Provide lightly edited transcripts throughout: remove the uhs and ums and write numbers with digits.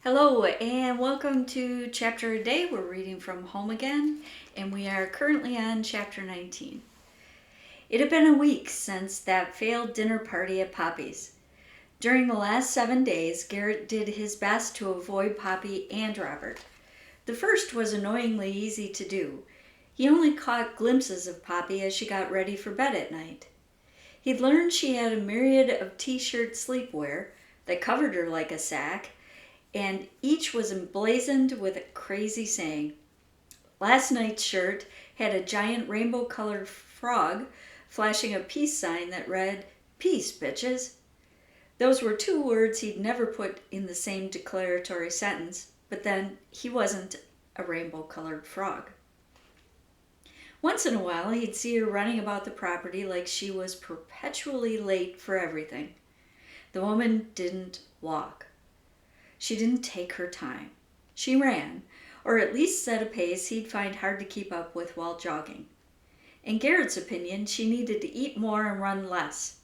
Hello and welcome to Chapter a Day. We're reading from Home Again and we are currently on Chapter 19. It had been a week since that failed dinner party at Poppy's. During the last 7 days, Garrett did his best to avoid Poppy and Robert. The first was annoyingly easy to do. He only caught glimpses of Poppy as she got ready for bed at night. He'd learned she had a myriad of t-shirt sleepwear that covered her like a sack, and each was emblazoned with a crazy saying. Last night's shirt had a giant rainbow-colored frog flashing a peace sign that read, "Peace, bitches." Those were 2 words he'd never put in the same declaratory sentence, but then he wasn't a rainbow-colored frog. Once in a while, he'd see her running about the property like she was perpetually late for everything. The woman didn't walk. She didn't take her time. She ran, or at least set a pace he'd find hard to keep up with while jogging. In Garrett's opinion, she needed to eat more and run less.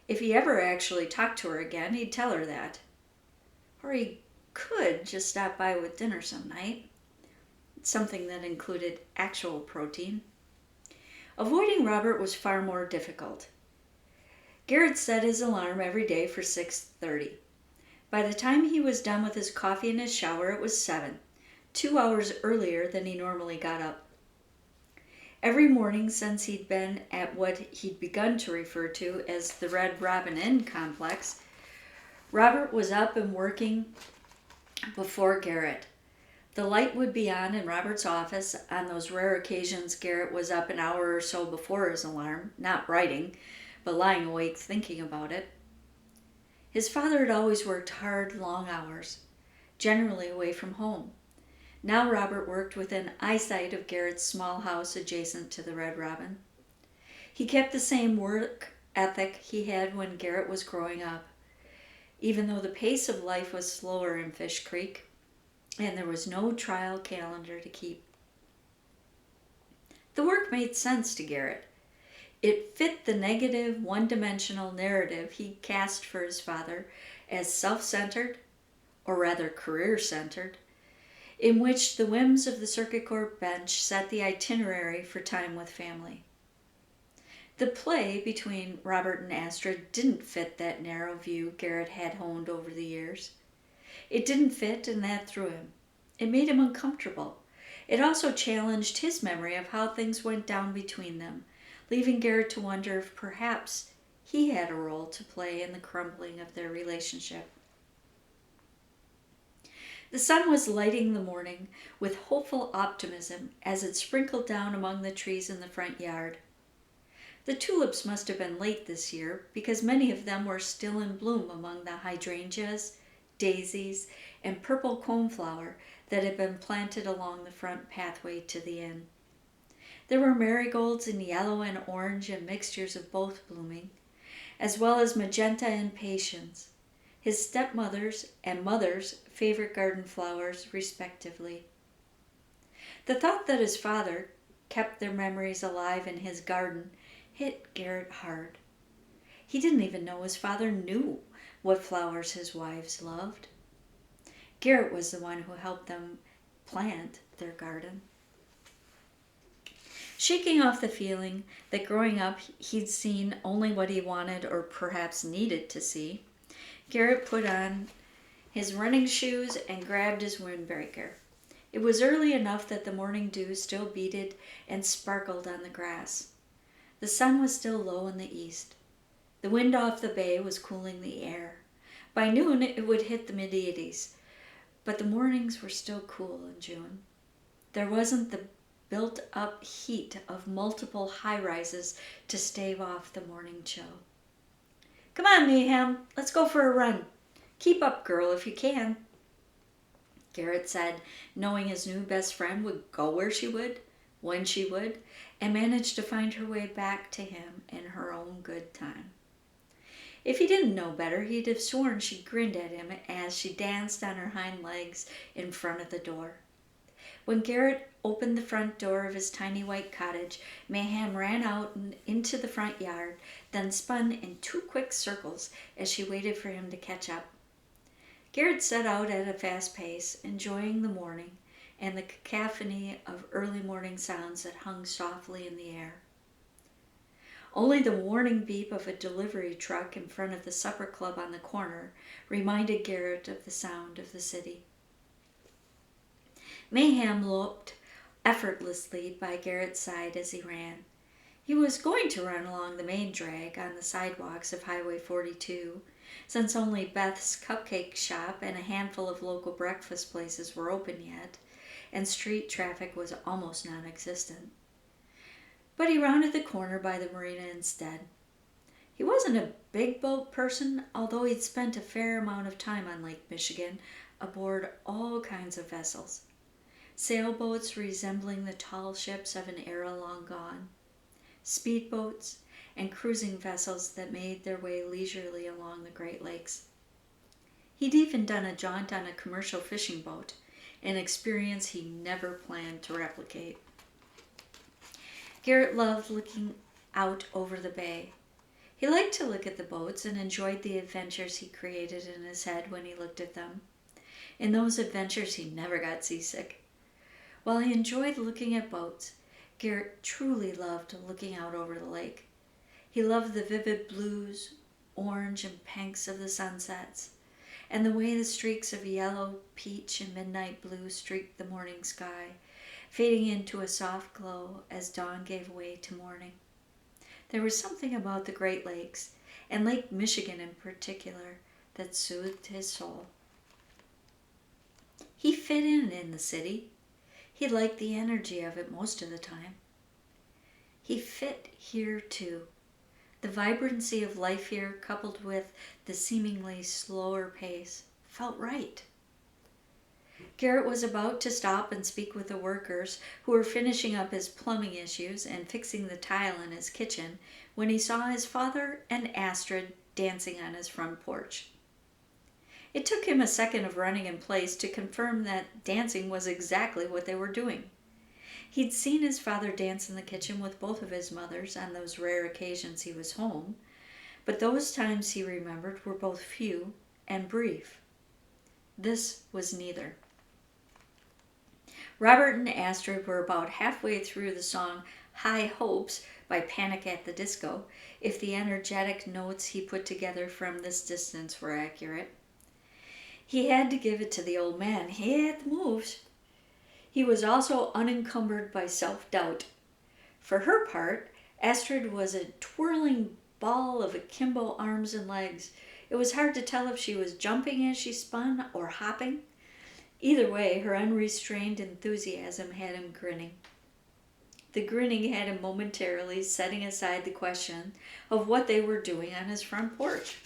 If he ever actually talked to her again, he'd tell her that. Or he could just stop by with dinner some night. Something that included actual protein. Avoiding Robert was far more difficult. Garrett set his alarm every day for 6:30. By the time he was done with his coffee and his shower, it was 7, 2 hours earlier than he normally got up. Every morning since he'd been at what he'd begun to refer to as the Red Robin Inn complex, Robert was up and working before Garrett. The light would be on in Robert's office. On those rare occasions Garrett was up an hour or so before his alarm, not writing, but lying awake thinking about it. His father had always worked hard, long hours, generally away from home. Now Robert worked within eyesight of Garrett's small house adjacent to the Red Robin. He kept the same work ethic he had when Garrett was growing up, even though the pace of life was slower in Fish Creek, and there was no trial calendar to keep. The work made sense to Garrett. It fit the negative, one-dimensional narrative he cast for his father as self-centered, or rather career-centered, in which the whims of the circuit court bench set the itinerary for time with family. The play between Robert and Astrid didn't fit that narrow view Garrett had honed over the years. It didn't fit, and that threw him. It made him uncomfortable. It also challenged his memory of how things went down between them, leaving Garrett to wonder if perhaps he had a role to play in the crumbling of their relationship. The sun was lighting the morning with hopeful optimism as it sprinkled down among the trees in the front yard. The tulips must have been late this year because many of them were still in bloom among the hydrangeas, daisies, and purple coneflower that had been planted along the front pathway to the inn. There were marigolds in yellow and orange and mixtures of both blooming, as well as magenta and patience, his stepmother's and mother's favorite garden flowers, respectively. The thought that his father kept their memories alive in his garden hit Garrett hard. He didn't even know his father knew what flowers his wives loved. Garrett was the one who helped them plant their garden. Shaking off the feeling that growing up he'd seen only what he wanted or perhaps needed to see, Garrett put on his running shoes and grabbed his windbreaker. It was early enough that the morning dew still beaded and sparkled on the grass. The sun was still low in the east. The wind off the bay was cooling the air. By noon it would hit the mid-80s, but the mornings were still cool in June. There wasn't the built-up heat of multiple high-rises to stave off the morning chill. "Come on, Mayhem, let's go for a run. Keep up, girl, if you can," Garrett said, knowing his new best friend would go where she would, when she would, and manage to find her way back to him in her own good time. If he didn't know better, he'd have sworn she grinned at him as she danced on her hind legs in front of the door. When Garrett opened the front door of his tiny white cottage, Mayhem ran out and into the front yard, then spun in 2 quick circles as she waited for him to catch up. Garrett set out at a fast pace, enjoying the morning and the cacophony of early morning sounds that hung softly in the air. Only the warning beep of a delivery truck in front of the supper club on the corner reminded Garrett of the sound of the city. Mayhem loped effortlessly by Garrett's side as he ran. He was going to run along the main drag on the sidewalks of Highway 42, since only Beth's Cupcake Shop and a handful of local breakfast places were open yet, and street traffic was almost non-existent. But he rounded the corner by the marina instead. He wasn't a big boat person, although he'd spent a fair amount of time on Lake Michigan aboard all kinds of vessels. Sailboats resembling the tall ships of an era long gone, speedboats, and cruising vessels that made their way leisurely along the Great Lakes. He'd even done a jaunt on a commercial fishing boat, an experience he never planned to replicate. Garrett loved looking out over the bay. He liked to look at the boats and enjoyed the adventures he created in his head when he looked at them. In those adventures he never got seasick. While he enjoyed looking at boats, Garrett truly loved looking out over the lake. He loved the vivid blues, orange, and pinks of the sunsets, and the way the streaks of yellow, peach, and midnight blue streaked the morning sky, fading into a soft glow as dawn gave way to morning. There was something about the Great Lakes, and Lake Michigan in particular, that soothed his soul. He fit in the city. He liked the energy of it most of the time. He fit here too. The vibrancy of life here, coupled with the seemingly slower pace, felt right. Garrett was about to stop and speak with the workers who were finishing up his plumbing issues and fixing the tile in his kitchen when he saw his father and Astrid dancing on his front porch. It took him a second of running in place to confirm that dancing was exactly what they were doing. He'd seen his father dance in the kitchen with both of his mothers on those rare occasions he was home, but those times he remembered were both few and brief. This was neither. Robert and Astrid were about halfway through the song High Hopes by Panic at the Disco, if the energetic notes he put together from this distance were accurate. He had to give it to the old man. He had the moves. He was also unencumbered by self-doubt. For her part, Astrid was a twirling ball of akimbo arms and legs. It was hard to tell if she was jumping as she spun or hopping. Either way, her unrestrained enthusiasm had him grinning. The grinning had him momentarily setting aside the question of what they were doing on his front porch.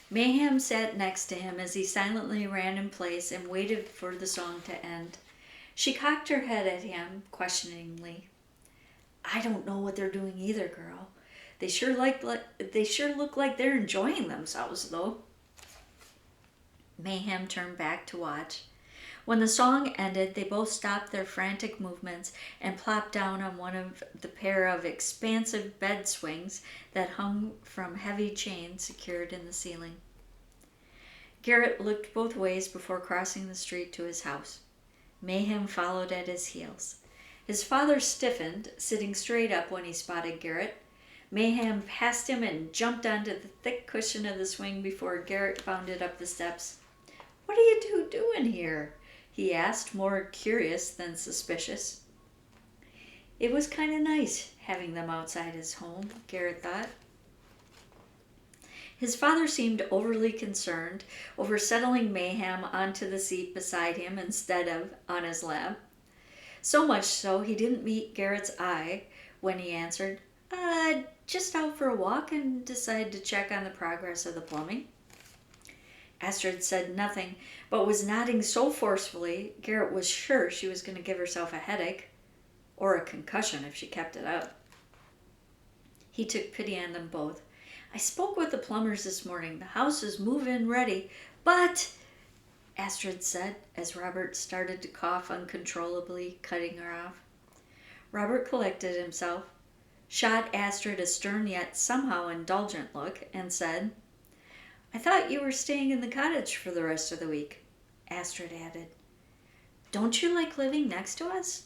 Mayhem sat next to him as he silently ran in place and waited for the song to end. She cocked her head at him questioningly. "I don't know what they're doing either, girl. They sure look like they're enjoying themselves, though." Mayhem turned back to watch. When the song ended, they both stopped their frantic movements and plopped down on one of the pair of expansive bed swings that hung from heavy chains secured in the ceiling. Garrett looked both ways before crossing the street to his house. Mayhem followed at his heels. His father stiffened, sitting straight up when he spotted Garrett. Mayhem passed him and jumped onto the thick cushion of the swing before Garrett bounded up the steps. "What are you two doing here?" he asked, more curious than suspicious. It was kind of nice having them outside his home, Garrett thought. His father seemed overly concerned over settling Mayhem onto the seat beside him instead of on his lap. So much so he didn't meet Garrett's eye when he answered, "Just out for a walk and decided to check on the progress of the plumbing." Astrid said nothing, but was nodding so forcefully Garrett was sure she was going to give herself a headache, or a concussion if she kept it up. He took pity on them both. "I spoke with the plumbers this morning. The house is move-in ready, but," Astrid said, as Robert started to cough uncontrollably, cutting her off. Robert collected himself, shot Astrid a stern yet somehow indulgent look, and said, I thought you were staying in the cottage for the rest of the week, Astrid added. Don't you like living next to us?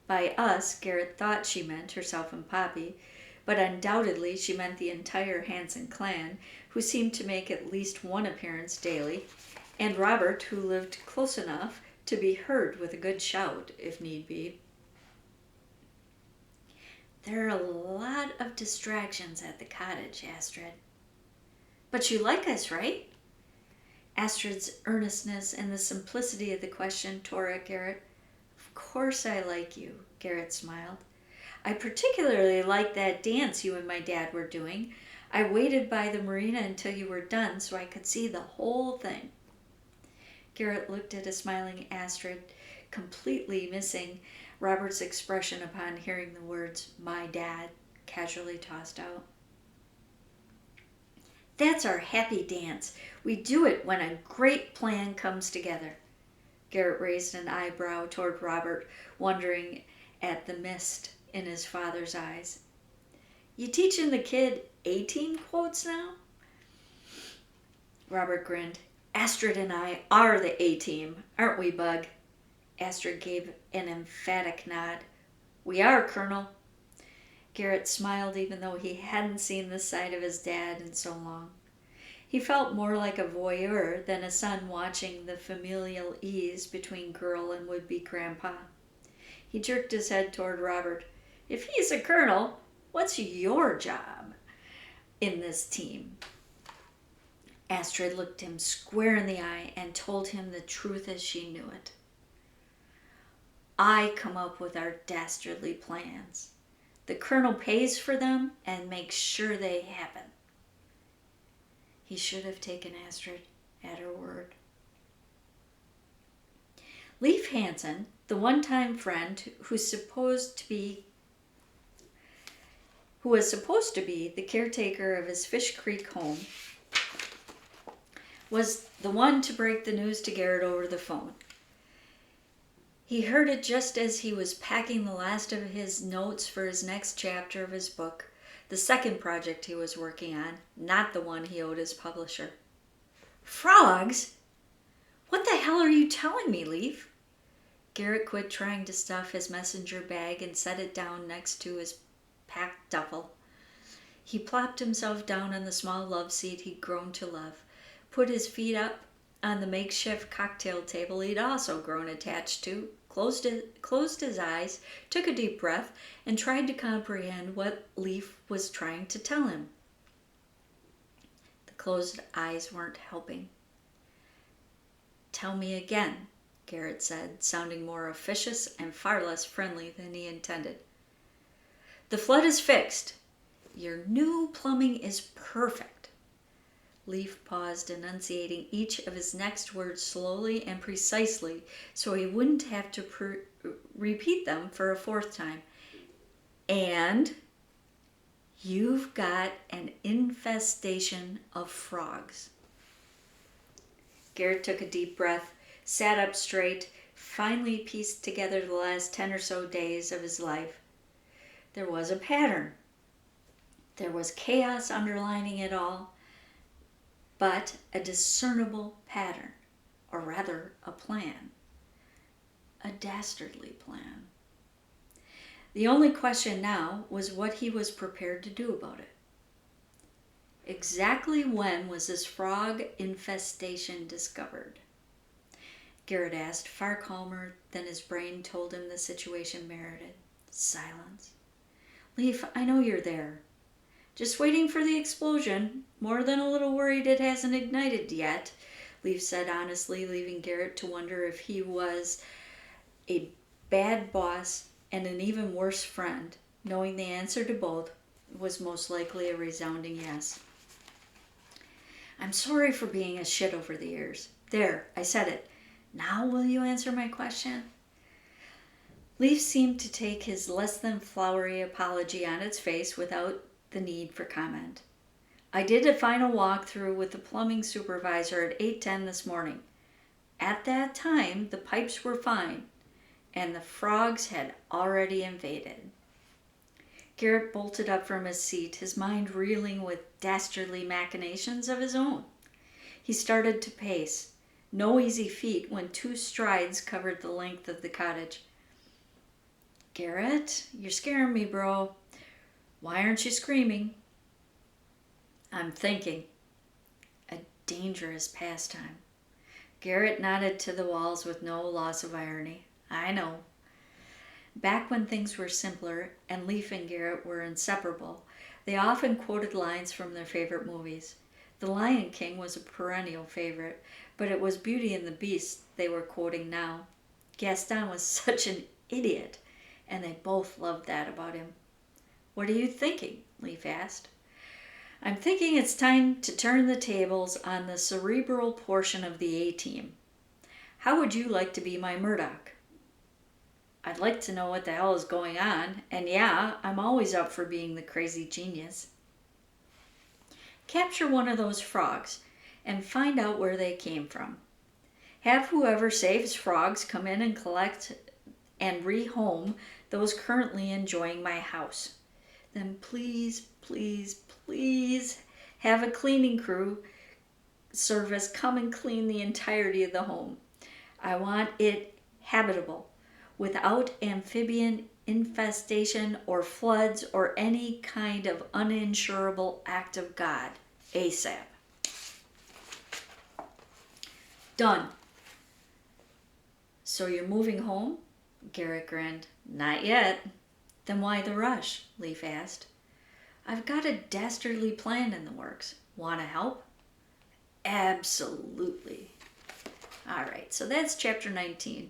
By us, Garrett thought she meant herself and Poppy, but undoubtedly she meant the entire Hanson clan, who seemed to make at least one appearance daily, and Robert, who lived close enough to be heard with a good shout, if need be. There are a lot of distractions at the cottage, Astrid. But you like us, right? Astrid's earnestness and the simplicity of the question tore at Garrett. Of course I like you, Garrett smiled. I particularly liked that dance you and my dad were doing. I waited by the marina until you were done so I could see the whole thing. Garrett looked at a smiling Astrid, completely missing Robert's expression upon hearing the words, my dad, casually tossed out. That's our happy dance. We do it when a great plan comes together. Garrett raised an eyebrow toward Robert, wondering at the mist in his father's eyes. You teaching the kid A-team quotes now? Robert grinned. Astrid and I are the A-team, aren't we, Bug? Astrid gave an emphatic nod. We are, Colonel. Garrett smiled even though he hadn't seen this side of his dad in so long. He felt more like a voyeur than a son watching the familial ease between girl and would-be grandpa. He jerked his head toward Robert. If he's a colonel, what's your job in this team? Astrid looked him square in the eye and told him the truth as she knew it. I come up with our dastardly plans. The colonel pays for them and makes sure they happen. He should have taken Astrid at her word. Leif Hansen, the one-time friend who was supposed to be the caretaker of his Fish Creek home, was the one to break the news to Garrett over the phone. He heard it just as he was packing the last of his notes for his next chapter of his book, the second project he was working on, not the one he owed his publisher. Frogs? What the hell are you telling me, Leif? Garrett quit trying to stuff his messenger bag and set it down next to his packed duffel. He plopped himself down on the small love seat he'd grown to love, put his feet up on the makeshift cocktail table he'd also grown attached to, closed his eyes, took a deep breath, and tried to comprehend what Leif was trying to tell him. The closed eyes weren't helping. Tell me again, Garrett said, sounding more officious and far less friendly than he intended. The flood is fixed. Your new plumbing is perfect. Leif paused, enunciating each of his next words slowly and precisely so he wouldn't have to repeat them for a fourth time. And you've got an infestation of frogs. Garrett took a deep breath, sat up straight, finally pieced together the last 10 or so days of his life. There was a pattern. There was chaos underlining it all, but a discernible pattern, or rather a plan. A dastardly plan. The only question now was what he was prepared to do about it. Exactly when was this frog infestation discovered? Garrett asked, far calmer than his brain told him the situation merited. Silence. Leif, I know you're there. Just waiting for the explosion. More than a little worried it hasn't ignited yet, Leif said honestly, leaving Garrett to wonder if he was a bad boss and an even worse friend, knowing the answer to both was most likely a resounding yes. I'm sorry for being a shit over the years. There, I said it. Now will you answer my question? Leif seemed to take his less than flowery apology on its face without the need for comment. I did a final walkthrough with the plumbing supervisor at 8:10 this morning. At that time, the pipes were fine, and the frogs had already invaded. Garrett bolted up from his seat, his mind reeling with dastardly machinations of his own. He started to pace. No easy feat when 2 strides covered the length of the cottage. Garrett, you're scaring me, bro. Why aren't you screaming? I'm thinking. A dangerous pastime. Garrett nodded to the walls with no loss of irony. I know. Back when things were simpler and Leaf and Garrett were inseparable, they often quoted lines from their favorite movies. The Lion King was a perennial favorite, but it was Beauty and the Beast they were quoting now. Gaston was such an idiot, and they both loved that about him. What are you thinking? Leaf asked. I'm thinking it's time to turn the tables on the cerebral portion of the A-team. How would you like to be my Murdoch? I'd like to know what the hell is going on, and yeah, I'm always up for being the crazy genius. Capture one of those frogs and find out where they came from. Have whoever saves frogs come in and collect and rehome those currently enjoying my house. Then please, please, please have a cleaning crew service come and clean the entirety of the home. I want it habitable, without amphibian infestation or floods or any kind of uninsurable act of God. ASAP. Done. So you're moving home? Garrett grinned. Not yet. Then why the rush? Leaf asked. I've got a dastardly plan in the works. Want to help? Absolutely. All right, so that's chapter 19.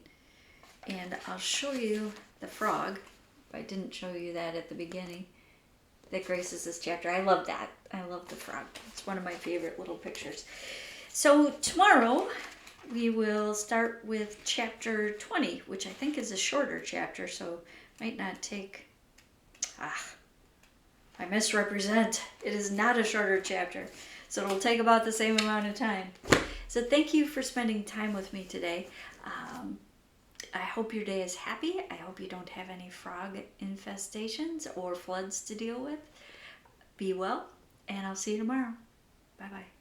And I'll show you the frog. I didn't show you that at the beginning. That graces this chapter. I love that. I love the frog. It's one of my favorite little pictures. So tomorrow we will start with chapter 20, which I think is a shorter chapter, so might not take... I misrepresent. It is not a shorter chapter, so it'll take about the same amount of time. So thank you for spending time with me today. I hope your day is happy. I hope you don't have any frog infestations or floods to deal with. Be well, and I'll see you tomorrow. Bye-bye.